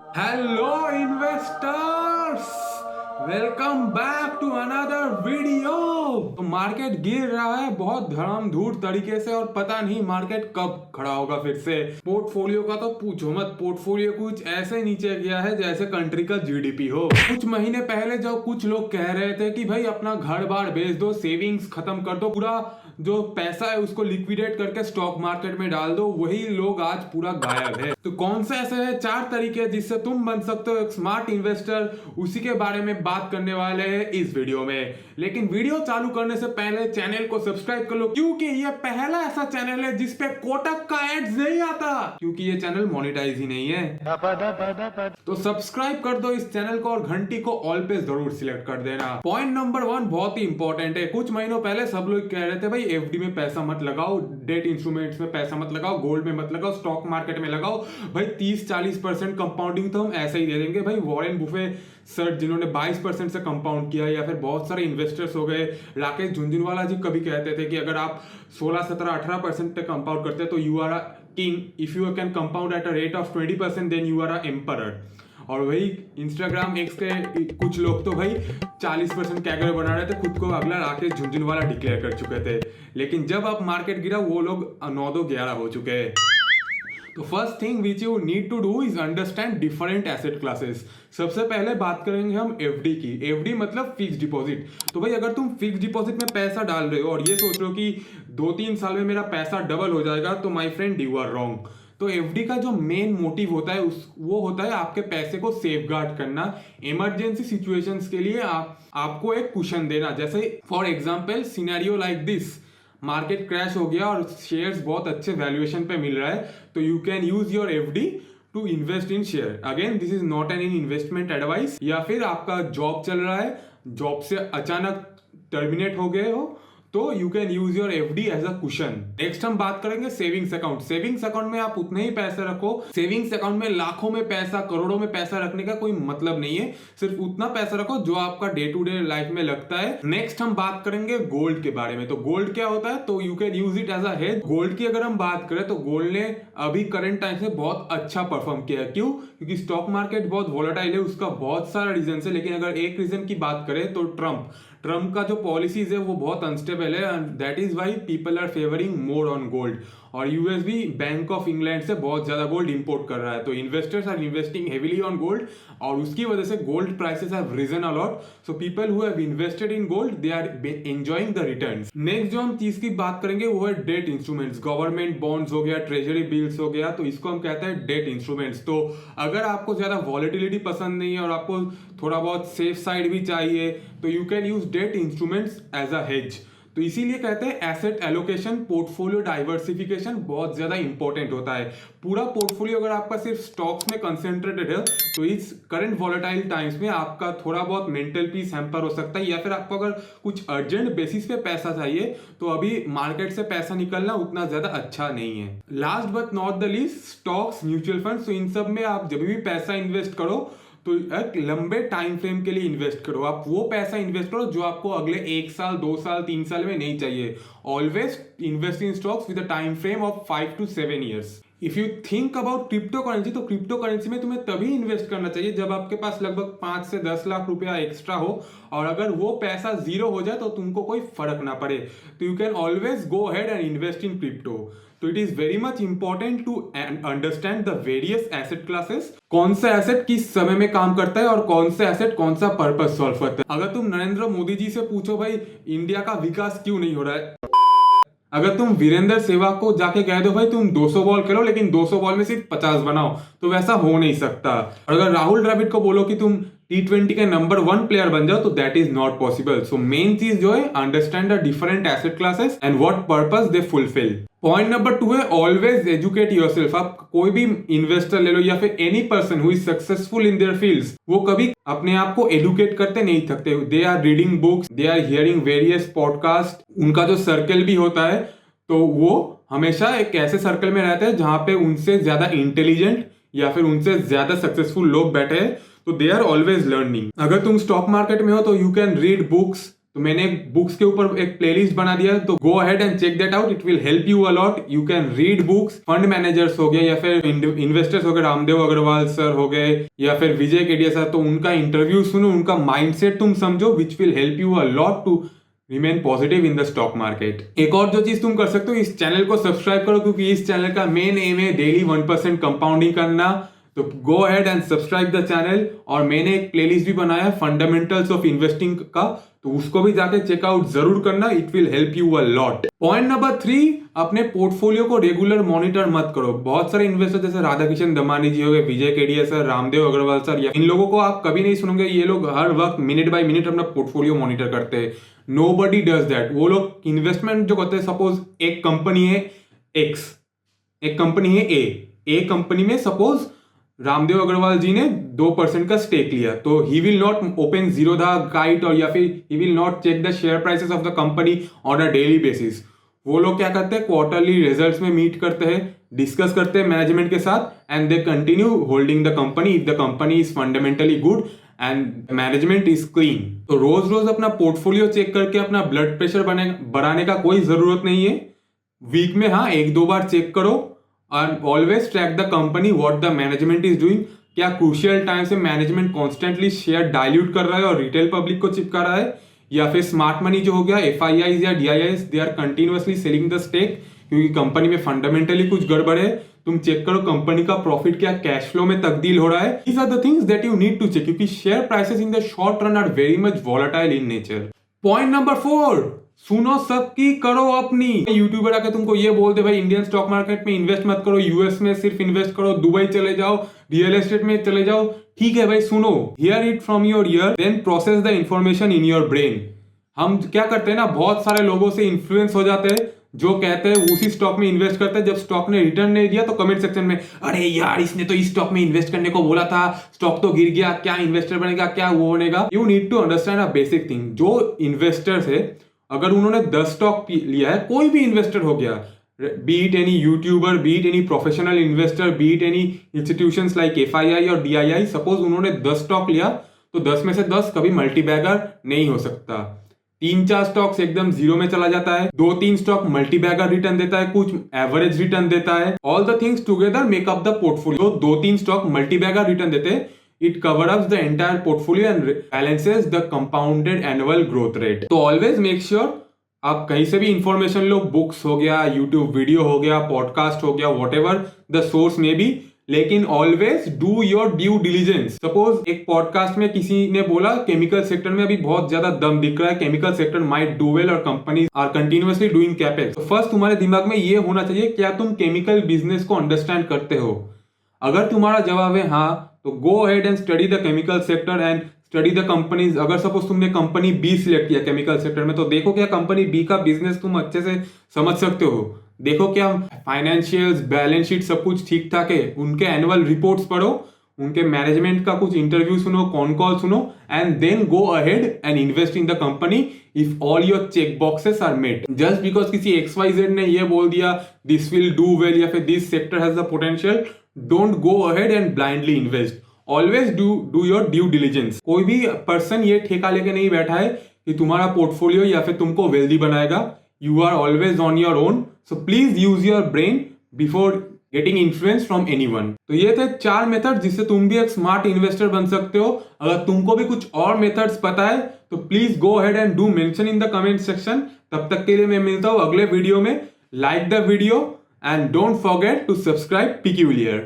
Hello investors, welcome back to another video. तो market गिर रहा है बहुत धड़ाम-धूड़ तरीके से और पता नहीं मार्केट कब खड़ा होगा फिर से। पोर्टफोलियो का तो पूछो मत, पोर्टफोलियो कुछ ऐसे नीचे गया है जैसे कंट्री का जीडीपी हो। कुछ महीने पहले जब कुछ लोग कह रहे थे कि भाई अपना घर बार बेच दो, सेविंग्स खत्म कर दो, पूरा जो पैसा है उसको लिक्विडेट करके स्टॉक मार्केट में डाल दो, वही लोग आज पूरा गायब है। तो कौन से ऐसे है 4 तरीके जिससे तुम बन सकते हो एक स्मार्ट इन्वेस्टर, उसी के बारे में बात करने वाले हैं इस वीडियो में। लेकिन वीडियो चालू करने से पहले चैनल को सब्सक्राइब कर लो, क्योंकि ये पहला ऐसा चैनल है जिसपे कोटक का एड्स नहीं आता, क्योंकि ये चैनल मोनेटाइज ही नहीं है। तो सब्सक्राइब कर दो इस चैनल को और घंटी को ऑल पे जरूर सिलेक्ट कर देना। पॉइंट नंबर 1 बहुत ही इंपॉर्टेंट है। कुछ महीनों पहले सब लोग कह रहे थे भाई एफडी में पैसा मत लगाओ, डेट इंस्ट्रूमेंट्स में पैसा मत लगाओ, गोल्ड में मत लगाओ, स्टॉक मार्केट में लगाओ, भाई 30-40% कंपाउंडिंग तो हम ऐसे ही दे देंगे। भाई वॉरेन बुफे सर जिन्होंने 22% से कंपाउंड किया, या फिर बहुत सारे इन्वेस्टर्स हो गए, राकेश झुनझुनवाला जी कभी कहते थे कि अगर आप 16-17-18% पे कंपाउंड करते हैं तो you are a king, if you can compound at a rate of 20% then you are a emperor. और वही इंस्टाग्राम एक्स के कुछ लोग तो भाई 40% कैगरे बना रहे थे, खुद को अगला राकेश झुनझुनवाला डिक्लेयर कर चुके थे। लेकिन जब अब मार्केट गिरा वो लोग 9-2-11 हो चुके हैं। तो first thing which you need to do is understand different asset classes. सबसे पहले बात करेंगे हम एफडी की। एफडी मतलब फिक्स डिपॉजिट। तो भाई अगर तुम फिक्स डिपॉजिट में पैसा डाल रहे हो और ये सोच रहे हो कि 2-3 साल में मेरा पैसा डबल हो जाएगा, तो my friend you are wrong. तो एफडी का जो मेन मोटिव होता है वो होता है आपके पैसे को सेफगार्ड करना, इमरजेंसी सिचुएशंस के लिए आपको एक कुशन देना। जैसे for example scenario like this, market crash हो गया और शेयर्स बहुत अच्छे वैल्यूएशन पे मिल रहा है, तो you can use your FD to invest in share. Again this is not an investment advice. या फिर आपका जॉब चल रहा है, जॉब से अचानक टर्मिनेट हो गए हो, तो you can use your FD as a cushion. Next हम बात करेंगे सेविंग्स अकाउंट। सेविंग्स अकाउंट में आप उतने ही पैसे रखो। सेविंग्स अकाउंट में लाखों में पैसा, करोड़ों में पैसा रखने का कोई मतलब नहीं है। सिर्फ उतना पैसा रखो जो आपका डे टू डे लाइफ में लगता है। नेक्स्ट हम बात करेंगे गोल्ड के बारे में। तो गोल्ड क्या होता है, तो you can use it as a hedge. Gold की अगर हम बात करें तो गोल्ड ने अभी करंट टाइम से बहुत अच्छा परफॉर्म किया है। क्यों? क्योंकि स्टॉक मार्केट बहुत वोलेटाइल है, उसका बहुत सारा रीजन है। लेकिन अगर एक रीजन की बात करें तो ट्रम्प का जो पॉलिसीज है वो बहुत अनस्टेबल है, and that is why people are favouring more on gold. और यूएस भी बैंक ऑफ इंग्लैंड से बहुत ज्यादा गोल्ड इंपोर्ट कर रहा है, तो investors are investing heavily on gold, और उसकी वजह से gold prices have risen a lot. So people who have invested in gold they are enjoying the returns. Next जो हम चीज की बात करेंगे वो है डेट इंस्ट्रूमेंट्स। गवर्नमेंट बॉन्ड्स हो गया, ट्रेजरी बिल्स हो गया, तो इसको हम कहते हैं डेट इंस्ट्रूमेंट्स। तो अगर आपको ज्यादा वॉलेटिलिटी पसंद नहीं है और आपको थोड़ा बहुत सेफ साइड भी चाहिए, तो you can use debt instruments as a hedge. तो इसीलिए कहते हैं एसेट एलोकेशन, पोर्टफोलियो डाइवर्सिफिकेशन बहुत ज्यादा इंपॉर्टेंट होता है। पूरा पोर्टफोलियो अगर आपका सिर्फ स्टॉक्स में कंसेंट्रेटेड है, तो इस करंट वॉलेटाइल टाइम्स में आपका थोड़ा बहुत मेंटल पीस हैम्पर हो सकता है। या फिर आपको अगर कुछ अर्जेंट बेसिस पे पैसा चाहिए, तो अभी मार्केट से पैसा निकलना उतना ज्यादा अच्छा नहीं है। Last but not the least, stocks, mutual funds. तो इन सब में आप जब भी पैसा इन्वेस्ट करो तो एक लंबे टाइम फ्रेम के लिए इन्वेस्ट करो। आप वो पैसा इन्वेस्ट करो जो आपको अगले 1 साल, 2 साल, 3 साल में नहीं चाहिए। Always invest in stocks with a time frame of 5 to 7 years। If you think about crypto currency, तो क्रिप्टो करेंसी में तुम्हें तभी इन्वेस्ट करना चाहिए जब आपके पास लगभग 5 से 10 लाख रुपया एक्स्ट्रा हो, और अगर वो पैसा जीरो हो जाए तो तुमको कोई फर्क ना पड़े। तो you can always go ahead and invest in crypto. तो it is very much important to understand the various asset classes. कौन सा एसेट किस समय में काम करता है और कौन सा एसेट कौन सा पर्पस सॉल्व करता है। अगर तुम नरेंद्र मोदी जी से पूछो भाई इंडिया का विकास क्यों नहीं हो रहा है, अगर तुम वीरेंद्र सहवाग को जाके कह दो भाई तुम 200 बॉल खेलो लेकिन 200 बॉल में सिर्फ 50 बनाओ, तो वैसा हो नहीं सकता। और अगर राहुल द्रविड़ को बोलो कि तुम T20 के नंबर 1 प्लेयर बन जाओ, तो that is not possible. So main चीज जो है, understand the different asset classes and what purpose they fulfil. Point number 2 है ऑलवेज एजुकेट योरसेल्फ। आप कोई भी इन्वेस्टर ले लो या फिर any person who is successful in their fields, वो कभी अपने आप को एडुकेट करते नहीं थकते। They are reading books, they are hearing various podcast. उनका जो सर्कल भी होता है, तो वो हमेशा एक ऐसे सर्कल में रहते हैं जहां पे उनसे ज्यादा इंटेलिजेंट या फिर उनसे ज्यादा सक्सेसफुल लोग बैठे हैं, तो दे आर ऑलवेज लर्निंग। अगर तुम स्टॉक मार्केट में हो तो यू कैन रीड बुक्स, तो मैंने बुक्स के ऊपर एक प्लेलिस्ट बना दिया, तो go ahead and check that out, it will help you a lot. You can read books, fund managers हो गए या फिर इन्वेस्टर्स हो गए, रामदेव अग्रवाल सर हो गए या फिर विजय केडिया सर, तो उनका इंटरव्यू सुनो, उनका माइंडसेट तुम समझो, which will help you a lot to remain positive in the stock market. एक और जो चीज तुम कर सकते हो, इस चैनल को सब्सक्राइब करो, क्योंकि इस चैनल का मेन एम है डेली 1% कंपाउंडिंग करना। तो go ahead and subscribe the channel. और मैंने एक प्लेलिस्ट भी बनाया फंडामेंटल्स ऑफ इन्वेस्टिंग का, तो उसको भी जाके चेकआउट जरूर करना, it will help you a lot. Point number 3, अपने पोर्टफोलियो को रेगुलर मॉनिटर मत करो। बहुत सारे इन्वेस्टर जैसे राधाकिशन दमानी जी हो गए, विजय केडिया सर, रामदेव अग्रवाल सर, या इन लोगों को आप कभी नहीं सुनोगे, ये लोग हर वक्त मिनट बाय मिनट अपना पोर्टफोलियो मॉनिटर करते हैं। Nobody does that. वो लोग इन्वेस्टमेंट जो करते हैं, सपोज एक कंपनी है X, एक कंपनी है ए कंपनी में सपोज रामदेव अग्रवाल जी ने 2% का स्टेक लिया, तो he will not open Zerodha Kite, और या फिर he will not check the share prices of the company on a daily basis. वो लोग क्या करते हैं, क्वार्टरली रिजल्ट्स में मीट करते हैं, डिस्कस करते हैं मैनेजमेंट के साथ, and they continue holding the company if the company is fundamentally good and management is clean. तो रोज रोज अपना पोर्टफोलियो चेक करके अपना ब्लड प्रेशर बढ़ाने का कोई जरूरत नहीं है। वीक में हाँ 1-2 बार चेक करो, and always track the company what the management is doing। क्या क्रूशियल टाइम से मैनेजमेंट कॉन्स्टेंटली शेयर डाइल्यूट कर रहा है और रिटेल पब्लिक को चिपका रहा है, या फिर स्मार्ट मनी जो हो गया FIIs या DIIs, they are continuously selling the stake, क्योंकि कंपनी में फंडामेंटली कुछ गड़बड़ है। तुम चेक करो कंपनी का प्रॉफिट क्या कैश फ्लो में तब्दील हो रहा है। These are the things that you need to check, क्योंकि share prices in the short run are very much volatile in nature. Point number 4, सुनो सबकी करो अपनी। यूट्यूबर आके तुमको ये बोलते भाई इंडियन स्टॉक मार्केट में इन्वेस्ट मत करो, यूएस में सिर्फ इन्वेस्ट करो, दुबई चले जाओ, रियल एस्टेट में चले जाओ। ठीक है भाई, सुनो, hear it from your ear, then process the information in your brain. हम क्या करते हैं ना, बहुत सारे लोगों से इन्फ्लुएंस हो जाते हैं जो कहते हैं उसी स्टॉक में इन्वेस्ट करते हैं। जब स्टॉक ने रिटर्न नहीं दिया तो कमेंट सेक्शन में, अरे यार इसने तो इस स्टॉक में इन्वेस्ट करने को बोला था, स्टॉक तो गिर गया, क्या इन्वेस्टर बनेगा, क्या वो बनेगा। You need to understand a basic thing. जो इन्वेस्टर्स है, अगर उन्होंने 10 स्टॉक लिया है, कोई भी इन्वेस्टर हो गया, B it any YouTuber, B it any professional investor, B it any institutions like FII और DII, सपोज उन्होंने 10 स्टॉक लिया तो 10 में से 10 कभी मल्टीबैगर नहीं हो सकता। 3-4 स्टॉक्स एकदम जीरो में चला जाता है, 2-3 स्टॉक मल्टीबैगर रिटर्न देता है, कुछ एवरेज रिटर्न देता है। All the things together make up the portfolio. 2-3 stock multibagger return देते हैं, it covers up the entire portfolio and balances the compounded annual growth rate। तो always make sure आप कहीं से भी इंफॉर्मेशन लो, बुक्स हो गया, यूट्यूब वीडियो हो गया, पॉडकास्ट हो गया, whatever the source may be, लेकिन always do your due diligence. Suppose एक पॉडकास्ट में किसी ने बोला केमिकल सेक्टर में अभी बहुत ज्यादा दम दिख रहा है, chemical sector might do well और companies are continuously doing capex. तो फर्स्ट तुम्हारे दिमाग में ये होना चाहिए, क्या तुम केमिकल बिजनेस को अंडरस्टैंड करते हो? अगर तुम्हारा जवाब है हाँ, तो go ahead and study the chemical sector and study the companies. अगर सपोज तुमने कंपनी बी सिलेक्ट किया केमिकल सेक्टर में, तो देखो क्या कंपनी बी का बिजनेस तुम अच्छे से समझ सकते हो, देखो क्या फाइनेंशियल्स, बैलेंस शीट सब कुछ ठीक ठाक है, उनके एनुअल रिपोर्ट्स पढ़ो, उनके मैनेजमेंट का कुछ इंटरव्यू सुनो, कॉन कॉल सुनो, and then go ahead and invest in the company if all your check boxes are met. Just because किसी XYZ ने ये बोल दिया दिस विल डू वेल या फिर this sector has the potential, don't go ahead and blindly invest. Always do your due diligence. कोई भी person ये ठेका लेके नहीं बैठा है कि तुम्हारा पोर्टफोलियो या फिर तुमको वेल्दी बनाएगा। You are always on your own, so please use your brain before getting influence from anyone. तो ये थे 4 मेथड जिससे तुम भी एक स्मार्ट इन्वेस्टर बन सकते हो। अगर तुमको भी कुछ और मेथड्स पता है तो please go ahead and do mention in the comment section. तब तक के लिए मैं मिलता हूं अगले वीडियो में। Like the video and don't forget to subscribe peculiar.